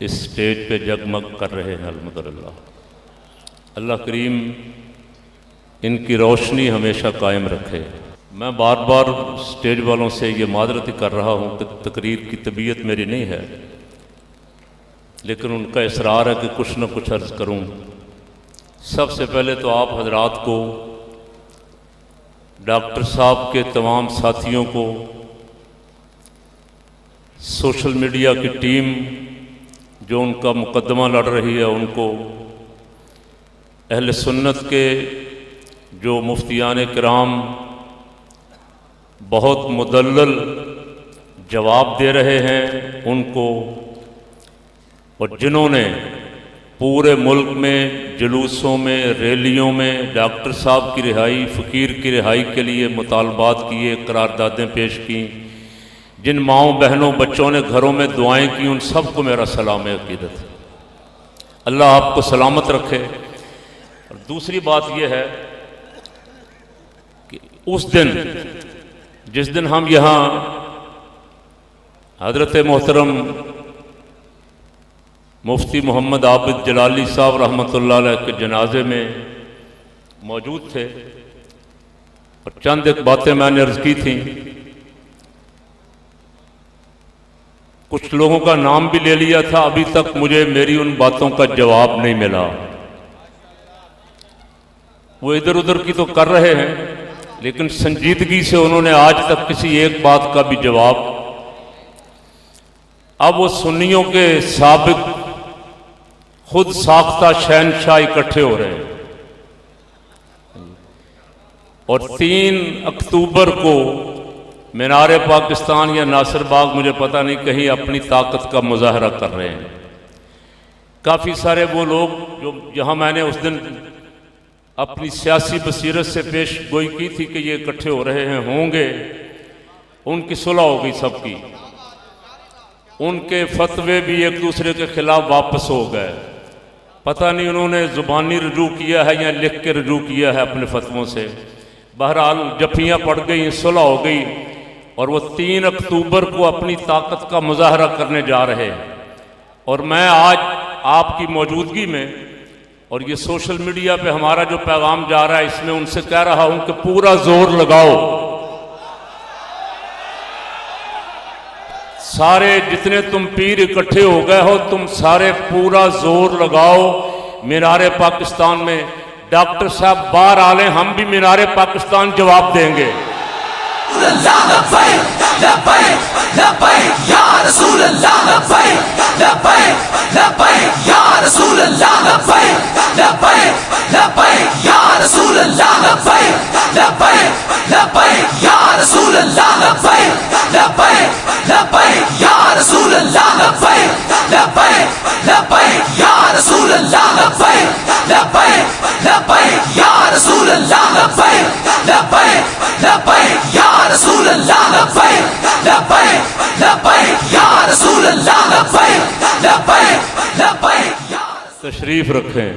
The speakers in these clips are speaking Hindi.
इस स्टेज पे जगमग कर रहे हैं। अल्हम्दुलिल्लाह, अल्लाह करीम इनकी रोशनी हमेशा कायम रखे। मैं बार बार स्टेज वालों से ये मादरत कर रहा हूँ कि तकरीर की तबीयत मेरी नहीं है, लेकिन उनका इसरार है कि कुछ न कुछ अर्ज़ करूँ। सबसे पहले तो आप हजरात को, डॉक्टर साहब के तमाम साथियों को, सोशल मीडिया की टीम जो उनका मुकदमा लड़ रही है उनको, अहले सुन्नत के जो मुफ्तियान किराम बहुत मुदल्लल जवाब दे रहे हैं उनको, और जिन्होंने पूरे मुल्क में जुलूसों में, रैलियों में डॉक्टर साहब की रिहाई, फ़कीर की रिहाई के लिए मुतालबात किए, करारदादें पेश की, जिन माँओं बहनों बच्चों ने घरों में दुआएं की, उन सबको मेरा सलाम अक़ीदत। अल्लाह आपको सलामत रखे। और दूसरी बात यह है कि उस दिन जिस दिन हम यहाँ हज़रत मोहतरम मुफ्ती मोहम्मद आबिद जलाली साहब रहमतुल्लाह अलैह के जनाजे में मौजूद थे, और चंद एक बातें मैंने अर्ज़ की थी। कुछ लोगों का नाम भी ले लिया था, अभी तक मुझे मेरी उन बातों का जवाब नहीं मिला। वो इधर उधर की तो कर रहे हैं, लेकिन संजीदगी से उन्होंने आज तक किसी एक बात का भी जवाब। अब वो सुन्नियों के साबिक खुद साख्ता शहनशाह इकट्ठे हो रहे हैं, और 3 अक्टूबर को मीनार पाकिस्तान या नासिर बाग, मुझे पता नहीं, कहीं अपनी ताकत का मुजाहरा कर रहे हैं। काफ़ी सारे वो लोग जो यहाँ मैंने उस दिन अपनी सियासी बसीरत से पेश गोई की थी कि ये इकट्ठे हो रहे हैं, होंगे, उनकी सुलह हो गई सबकी। उनके फतवे भी एक दूसरे के खिलाफ वापस हो गए। पता नहीं उन्होंने ज़ुबानी रजू किया है या लिख के रजू किया है अपने फतवों से। बहरहाल जफियाँ पड़ गई, सुलह हो गई, और वो 3 अक्टूबर को अपनी ताकत का मुजाहरा करने जा रहे हैं। और मैं आज आपकी मौजूदगी में, और ये सोशल मीडिया पे हमारा जो पैगाम जा रहा है, इसमें उनसे कह रहा हूं कि पूरा जोर लगाओ। सारे जितने तुम पीर इकट्ठे हो गए हो, तुम सारे पूरा जोर लगाओ मीनारे पाकिस्तान में। डॉक्टर साहब बाहर आ लें, हम भी मीनारे पाकिस्तान जवाब देंगे। तशरीफ रखें।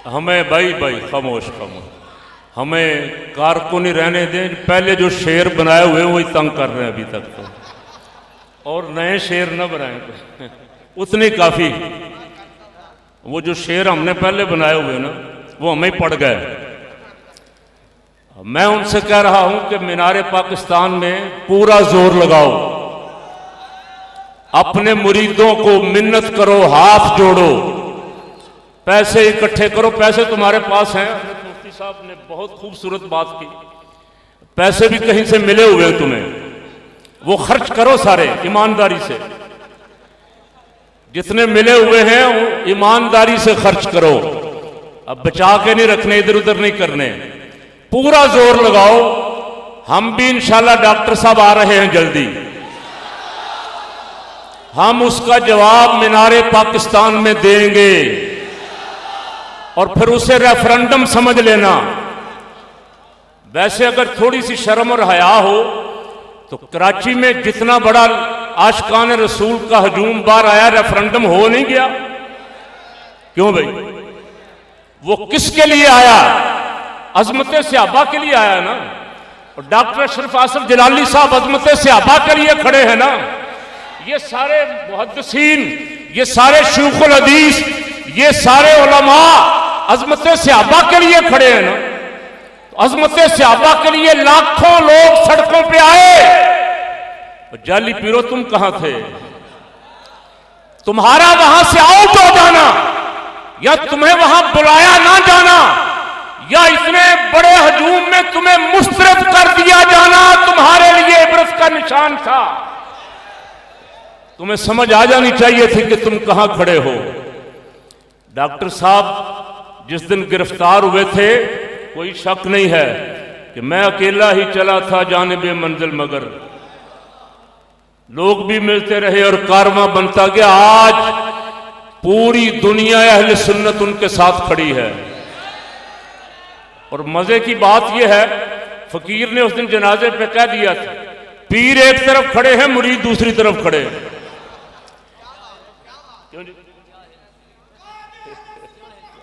हमें भाई खामोश, हमें कारकुनी रहने दें। पहले जो शेर बनाए हुए वही तंग कर रहे हैं अभी तक तो, और नए शेर न बनाए उतने काफ़ी। वो जो शेर हमने पहले बनाए हुए ना, वो हमें पड़ गए। मैं उनसे कह रहा हूं कि मीनारे पाकिस्तान में पूरा जोर लगाओ, अपने मुरीदों को मिन्नत करो, हाथ जोड़ो, पैसे इकट्ठे करो। पैसे तुम्हारे पास हैं, मुफ्ती साहब ने बहुत खूबसूरत बात की। पैसे भी कहीं से मिले हुए हैं तुम्हें, वो खर्च करो सारे ईमानदारी से। जितने मिले हुए हैं वो ईमानदारी से खर्च करो। अब बचा के नहीं रखने, इधर उधर नहीं करने। पूरा जोर लगाओ। हम भी इंशाल्लाह, डॉक्टर साहब आ रहे हैं जल्दी, हम उसका जवाब मीनारे पाकिस्तान में देंगे। और फिर उसे रेफरेंडम समझ लेना। वैसे अगर थोड़ी सी शर्म और हया हो तो कराची में जितना बड़ा आशिकान रसूल का हजूम बार आया, रेफरेंडम हो नहीं गया? क्यों भाई? वो किसके लिए आया? अजमत सहाबा के लिए आया ना। और डॉक्टर अशरफ आसिफ जलाली साहब अजमत सहाबा के लिए खड़े हैं ना। ये सारे मुहद्दिसीन, ये सारे शयूखुल हदीस, ये सारे उलमा अजमत सहाबा के लिए खड़े हैं ना। तो अजमत सहाबा के लिए लाखों लोग सड़कों पे आए। और जाली पीरो तुम कहां थे? तुम्हारा वहां से आउट हो जाना, या तुम्हें वहां बुलाया ना जाना, या इतने बड़े हजूम में तुम्हें मुस्तरद कर दिया जाना तुम्हारे लिए इबरत का निशान था। तुम्हें समझ आ जानी चाहिए थी कि तुम कहां खड़े हो। डॉक्टर साहब जिस दिन गिरफ्तार हुए थे, कोई शक नहीं है कि मैं अकेला ही चला था जानिबे मंजिल, मगर लोग भी मिलते रहे और कारवां बनता गया। आज पूरी दुनिया अहले सुन्नत उनके साथ खड़ी है। और मजे की बात यह है, फकीर ने उस दिन जनाजे पे कह दिया था, पीर एक तरफ खड़े हैं, मुरीद दूसरी तरफ खड़े हैं। क्यों जी?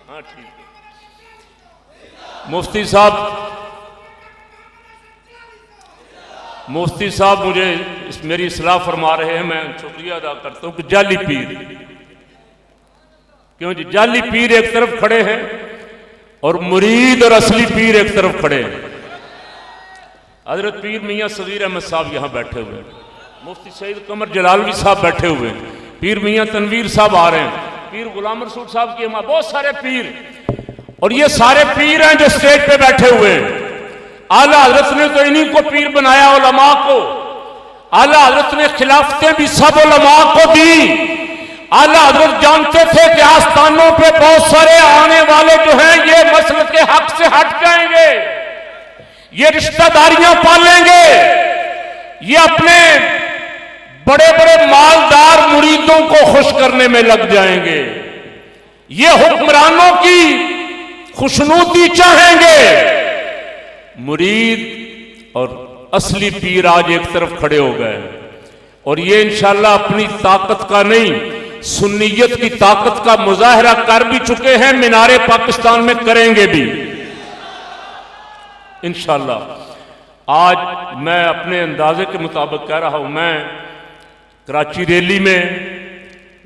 हाँ ठीक है। मुफ्ती साहब मुझे मेरी इस्लाह फरमा रहे हैं, मैं शुक्रिया अदा करता हूं कि जाली पीर, क्यों जी? जाली पीर एक तरफ खड़े हैं और मुरीद और असली पीर एक तरफ खड़े हैं। हजरत पीर मियां सगीर अहमद साहब यहां बैठे हुए हैं, मुफ्ती सईद कमर जलालवी साहब बैठे हुए हैं, पीर मियां तनवीर साहब आ रहे हैं, पीर गुलाम रसूल साहब की अम्मा, बहुत सारे पीर। और ये सारे पीर हैं जो स्टेज पे बैठे हुए हैं। आला हजरत ने तो इन्हीं को पीर बनाया, उलमा को। आला हजरत ने खिलाफतें भी सब उलमा को दी। आला हजरत जानते थे कि आस्थानों पे बहुत सारे आने वाले जो हैं ये मसल के हक से हट जाएंगे, ये रिश्तेदारियां पालेंगे, ये अपने बड़े बड़े मालदार मुरीदों को खुश करने में लग जाएंगे, ये हुक्मरानों की खुशनूदी चाहेंगे। मुरीद और असली पीर आज एक तरफ खड़े हो गए और ये इंशाल्लाह अपनी ताकत का नहीं, सुन्नियत की ताकत का मुजाहरा कर भी चुके हैं, मीनारे पाकिस्तान में करेंगे भी इंशाल्लाह। आज मैं अपने अंदाजे के मुताबिक कह रहा हूं, मैं कराची रैली में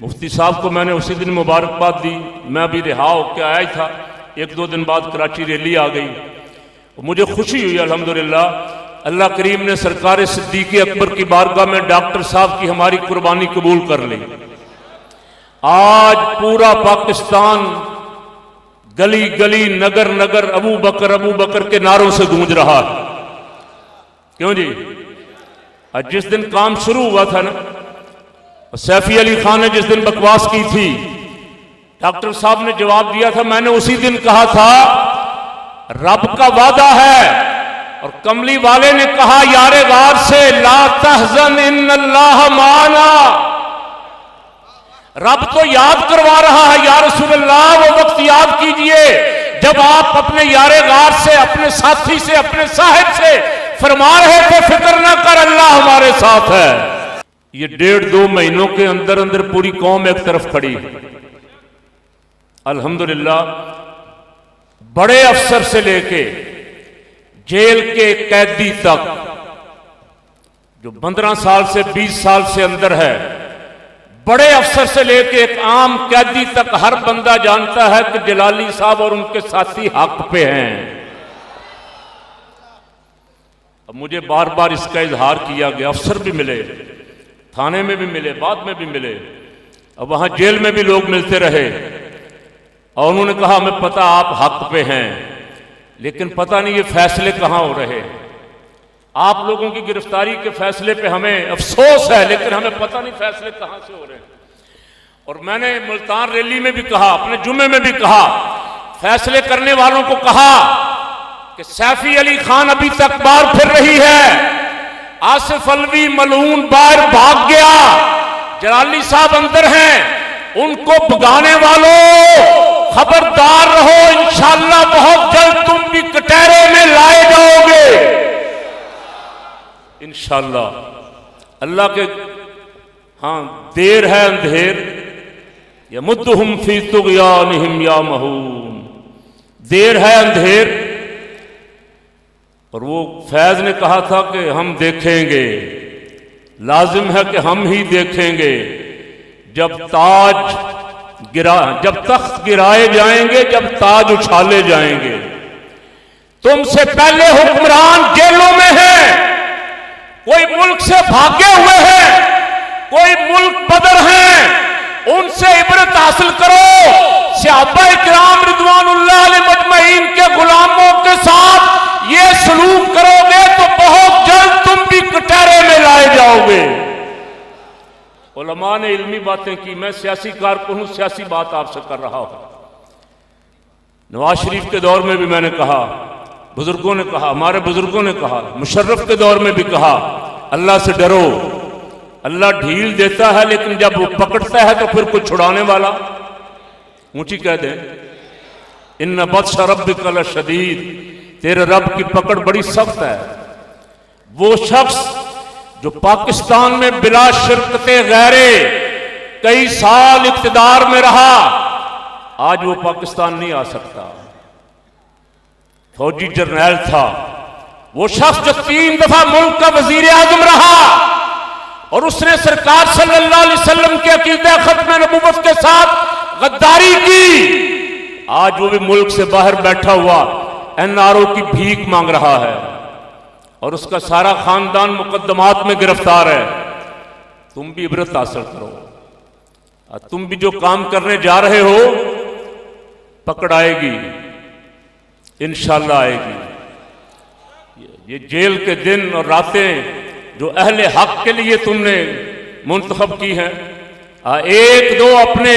मुफ्ती साहब को मैंने उसी दिन मुबारकबाद दी। मैं अभी रिहा होकर आया ही था, एक दो दिन बाद कराची रैली आ गई। मुझे खुशी हुई अल्हम्दुलिल्लाह, अल्लाह करीम ने सरकार सिद्दीक़ अकबर की बारगाह में डॉक्टर साहब की हमारी कुर्बानी कबूल कर ली। आज पूरा पाकिस्तान गली गली, नगर नगर अबू बकर के नारों से गूंज रहा है। क्यों जी? आज जिस दिन काम शुरू हुआ था ना, सैफी अली खान ने जिस दिन बकवास की थी, डॉक्टर साहब ने जवाब दिया था, मैंने उसी दिन कहा था रब का वादा है। और कमली वाले ने कहा यारे गार से, ला तहज़न इन्नल्लाह माना। रब तो याद करवा रहा है, या रसूलल्लाह वो वक्त याद कीजिए जब आप अपने यारे गार से, अपने साथी से, अपने साहिब से फरमा रहे थे फिक्र ना कर, अल्लाह हमारे साथ है। ये 1.5-2 महीनों के अंदर अंदर पूरी कौम एक तरफ खड़ी है अल्हम्दुलिल्लाह। बड़े अफसर से लेके जेल के कैदी तक, जो 15 साल से 20 साल से अंदर है, बड़े अफसर से लेके एक आम कैदी तक, हर बंदा जानता है कि जलाली साहब और उनके साथी हक पे हैं। अब मुझे बार बार इसका इजहार किया गया, अफसर भी मिले, थाने में भी मिले, बाद में भी मिले, अब वहां जेल में भी लोग मिलते रहे और उन्होंने कहा हमें पता आप हक पे हैं, लेकिन पता नहीं ये फैसले कहां हो रहे। आप लोगों की गिरफ्तारी के फैसले पे हमें अफसोस है, लेकिन हमें पता नहीं फैसले कहां से हो रहे हैं। और मैंने मुल्तान रैली में भी कहा, अपने जुम्मे में भी कहा, फैसले करने वालों को कहा कि सैफी अली खान अभी तक बाहर फिर रही है, आसिफ अलवी मलून बाहर भाग गया, जलाली साहब अंदर हैं, उनको भगाने वालों खबरदार रहो, इंशाअल्लाह बहुत जल्द तुम भी कटहरे में लाए जाओगे इंशाअल्लाह। अल्लाह के हाँ देर है अंधेर, यमुद्दुहुम फी तुग़यानिहिम यामहून। देर है अंधेर। और वो फैज ने कहा था कि हम देखेंगे, लाजिम है कि हम ही देखेंगे जब तख्त गिराए जाएंगे, जब ताज उछाले जाएंगे। तुमसे पहले हुक्मरान जेलों में हैं, कोई मुल्क से भागे हुए हैं, कोई मुल्क बदर हैं, उनसे इबरत हासिल करो। सहाबा किराम रिदवानुल्लाह अलैहिम मजमईन के गुलामों के साथ ये सलूक करोगे तो बहुत जल्द तुम भी कटहरे में लाए जाओगे। उलमा ने इल्मी बातें की, मैं सियासी कारकुन हूं, सियासी बात आपसे कर रहा हूं। नवाज शरीफ के दौर में भी मैंने कहा, बुजुर्गों ने कहा, हमारे बुजुर्गों ने कहा, मुशर्रफ के दौर में भी कहा, अल्लाह से डरो। अल्लाह ढील देता है लेकिन जब वो पकड़ता है तो फिर कोई छुड़ाने वाला ऊंची कह दे, इन्ना बत्श रब्बिका लशदीद, तेरे रब की पकड़ बड़ी सख्त है। वो शख्स जो पाकिस्तान में बिला शिरकते गैरे कई साल इक्तदार में रहा, आज वो पाकिस्तान नहीं आ सकता। फौजी जर्नैल था वो शख्स जो 3 दफा मुल्क का वजीर आजम रहा और उसने सरकार सल्लल्लाहु अलैहि वसल्लम के अकीदे खत्म नबूवत के साथ गद्दारी की। आज वो भी मुल्क से बाहर बैठा हुआ एनआरओ की भीख मांग रहा है और उसका सारा खानदान मुकदमात में गिरफ्तार है। तुम भी इबरत हासिल करो। तुम भी जो काम करने जा रहे हो पकड़ आएगी, इंशाल्लाह आएगी। ये जेल के दिन और रातें जो अहले हक के लिए तुमने मुंतखब की हैं, एक दो अपने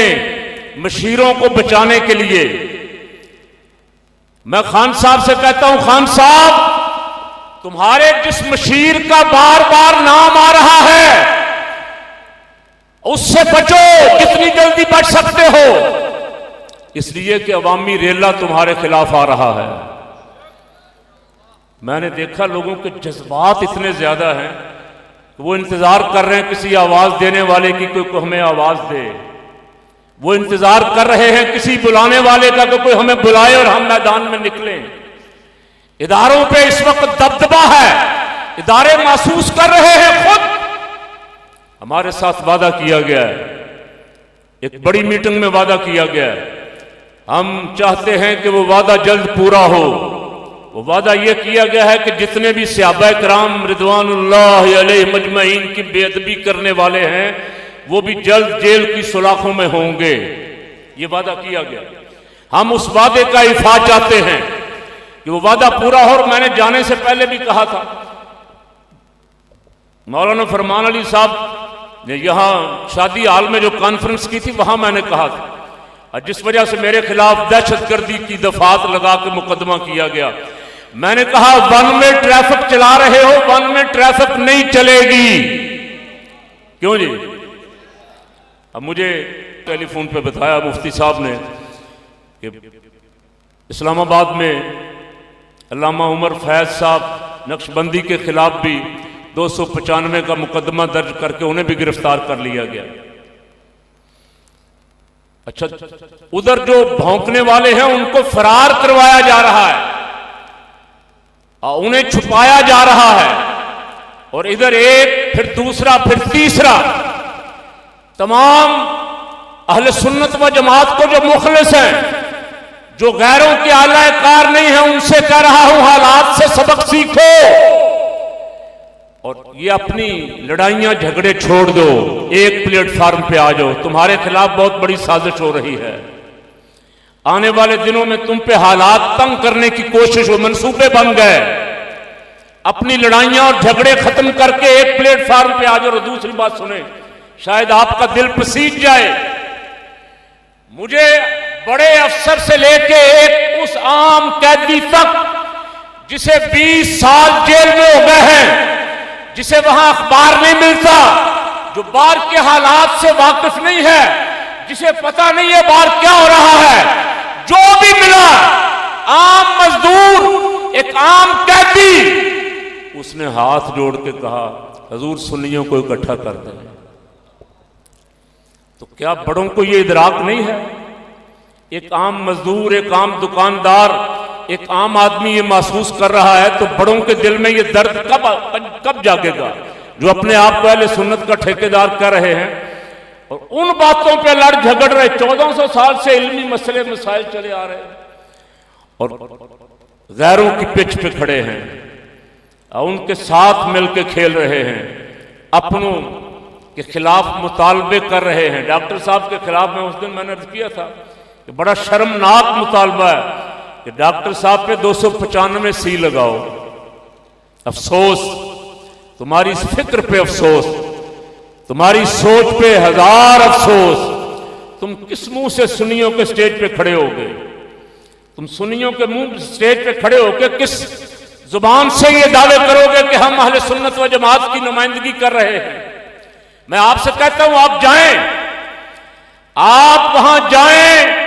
मशीरों को बचाने के लिए, मैं खान साहब से कहता हूं, खान साहब तुम्हारे जिस मशीर का बार बार नाम आ रहा है उससे बचो जितनी जल्दी बच सकते हो, इसलिए कि अवामी रेला तुम्हारे खिलाफ आ रहा है। मैंने देखा लोगों के जज्बात इतने ज्यादा हैं कि वो इंतजार कर रहे हैं किसी आवाज देने वाले की, कोई हमें आवाज दे। वो इंतजार कर रहे हैं किसी बुलाने वाले का कि कोई हमें बुलाए और हम मैदान में निकलें। इदारों पे इस वक्त दबदबा है, इदारे महसूस कर रहे हैं खुद। हमारे साथ वादा किया गया है, एक बड़ी मीटिंग में वादा किया गया है, हम चाहते हैं कि वो वादा जल्द पूरा हो। वो वादा यह किया गया है कि जितने भी सहाबा किराम रिदवानुल्लाह अलैहिम मजमईन की बेअदबी करने वाले हैं वो भी जल्द जेल की सुलाखों में होंगे। ये वादा किया गया। हम उस वादे का इफा चाहते हैं कि वो वादा पूरा हो। और मैंने जाने से पहले भी कहा था, मौलाना फरमान अली साहब ने यहां शादी हाल में जो कॉन्फ्रेंस की थी वहां मैंने कहा था, जिस वजह से मेरे खिलाफ दहशतगर्दी की दफात लगा के मुकदमा किया गया, मैंने कहा वन में ट्रैफिक चला रहे हो, वन में ट्रैफिक नहीं चलेगी। क्यों जी? अब मुझे टेलीफोन पे बताया मुफ्ती साहब ने कि इस्लामाबाद में अल्लामा उमर फैज साहब नक्शबंदी के खिलाफ भी 295 का मुकदमा दर्ज करके उन्हें भी गिरफ्तार कर लिया गया। अच्छा, उधर जो भौंकने वाले हैं उनको फरार करवाया जा रहा है, उन्हें छुपाया जा रहा है, और इधर एक फिर दूसरा फिर तीसरा तमाम अहले सुन्नत व जमात को जो मुखलिस हैं, जो गैरों के आला कार नहीं है, उनसे कह रहा हूं हालात से सबक सीखो और ये अपनी लड़ाइयां झगड़े छोड़ दो, एक प्लेटफॉर्म पे आ जाओ। तुम्हारे खिलाफ बहुत बड़ी साजिश हो रही है। आने वाले दिनों में तुम पे हालात तंग करने की कोशिश हो, मंसूबे बन गए। अपनी लड़ाइयां और झगड़े खत्म करके एक प्लेटफॉर्म पे आ जाओ। और दूसरी बात सुने, शायद आपका दिल पसीज जाए, मुझे बड़े अफसर से लेके एक उस आम कैदी तक जिसे 20 साल जेल में हो गए हैं, जिसे वहां अखबार नहीं मिलता, जो बाहर के हालात से वाकिफ नहीं है, जिसे पता नहीं है बाहर क्या हो रहा है, जो भी मिला आम मजदूर, एक आम कैदी, उसने हाथ जोड़ के कहा हुजूर सुन्नियों को इकट्ठा कर दें। तो क्या बड़ों को यह इदराक नहीं है एक आम मजदूर, एक आम दुकानदार, एक आम आदमी ये महसूस कर रहा है, तो बड़ों के दिल में ये दर्द कब जागेगा जो अपने आप को अहले सुन्नत का ठेकेदार कर रहे हैं और उन बातों पे लड़ झगड़ रहे। 1400 साल से इल्मी मसले मसाइल चले आ रहे हैं और गैरों की पिच पे खड़े हैं और उनके साथ मिलकर खेल रहे हैं, अपनों के खिलाफ मुतालबे कर रहे हैं। डॉक्टर साहब के खिलाफ में उस दिन मैंने अर्ज किया था कि बड़ा शर्मनाक मुतालबा है कि डॉक्टर साहब पे 295 सी लगाओ। अफसोस, तुम्हारी इस फिक्र पे अफसोस, तुम्हारी सोच पे हजार अफसोस। तुम किस मुंह से सुन्नियों के स्टेज पे खड़े होगे? तुम सुन्नियों के मुंह स्टेज पे खड़े होकर किस जुबान से ये दावे करोगे कि हम अहले सुन्नत व जमात की नुमाइंदगी कर रहे हैं? मैं आपसे कहता हूं आप जाएं, आप वहां जाएं,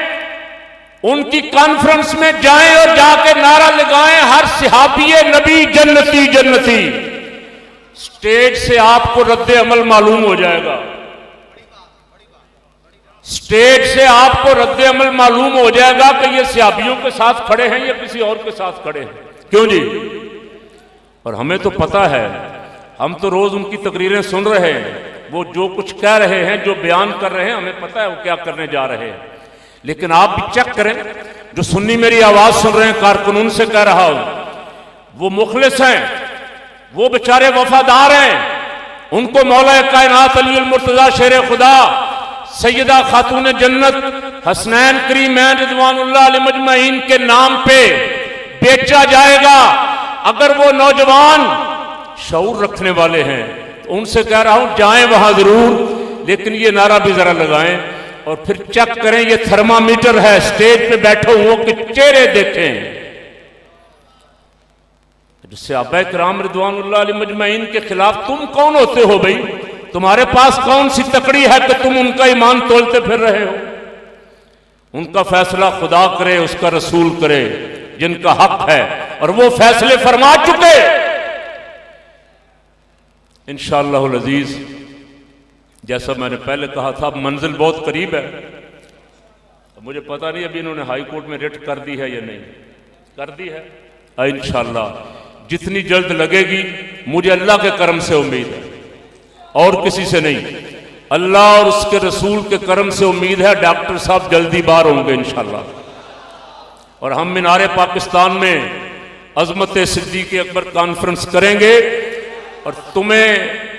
उनकी कॉन्फ्रेंस में जाएं और जाके नारा लगाएं हर सहाबी नबी जन्नती जन्नती। स्टेज से आपको रद्द अमल मालूम हो जाएगा, स्टेज से आपको रद्द अमल मालूम हो जाएगा कि ये सहाबियों के साथ खड़े हैं या किसी और के साथ खड़े हैं। क्यों जी? और हमें तो पता है, हम तो रोज उनकी तकरीरें सुन रहे हैं, वो जो कुछ कह रहे हैं, जो बयान कर रहे हैं, हमें पता है वो क्या करने जा रहे हैं। लेकिन आप भी चेक करें, जो सुन्नी मेरी आवाज सुन रहे हैं, कारकुनून से कह रहा हूं, वो मुखलिस हैं, वो बेचारे वफादार हैं। उनको मौला कायनात अली मुर्तजा शेर खुदा सैयदा खातून जन्नत हसनैन करीमैन रिदवानुल्लाह अलैहि मजमईन के नाम पे बेचा जाएगा। अगर वो नौजवान शऊर रखने वाले हैं तो उनसे कह रहा हूं जाएं वहां जरूर, लेकिन ये नारा भी जरा लगाएं और फिर चेक करें, ये थर्मामीटर है, स्टेज पे बैठे हुओं के चेहरे देखें। जिससे सहाबा किराम रिदवानुल्लाह अलैहि मजमईन के खिलाफ तुम कौन होते हो भाई? तुम्हारे पास कौन सी तकड़ी है कि तुम उनका ईमान तोलते फिर रहे हो? उनका फैसला खुदा करे, उसका रसूल करे, जिनका हक है, और वो फैसले फरमा चुके। इंशाअल्लाह अज़ीज, जैसा मैंने पहले कहा था, मंजिल बहुत करीब है। मुझे पता नहीं अभी इन्होंने हाई कोर्ट में रिट कर दी है या नहीं कर दी है। इंशाअल्लाह जितनी जल्द लगेगी, मुझे अल्लाह के करम से उम्मीद है और किसी से नहीं, अल्लाह और उसके रसूल के करम से उम्मीद है डॉक्टर साहब जल्दी बाहर होंगे इंशाअल्लाह। और हम मीनारे पाकिस्तान में अजमत सिद्दीक़ अकबर कॉन्फ्रेंस करेंगे और तुम्हें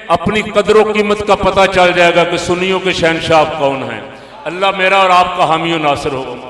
अपनी कदर व कीमत का पता चल जाएगा कि सुन्नियों के शहनशाह कौन हैं। अल्लाह मेरा और आपका हामी नासिर होगा।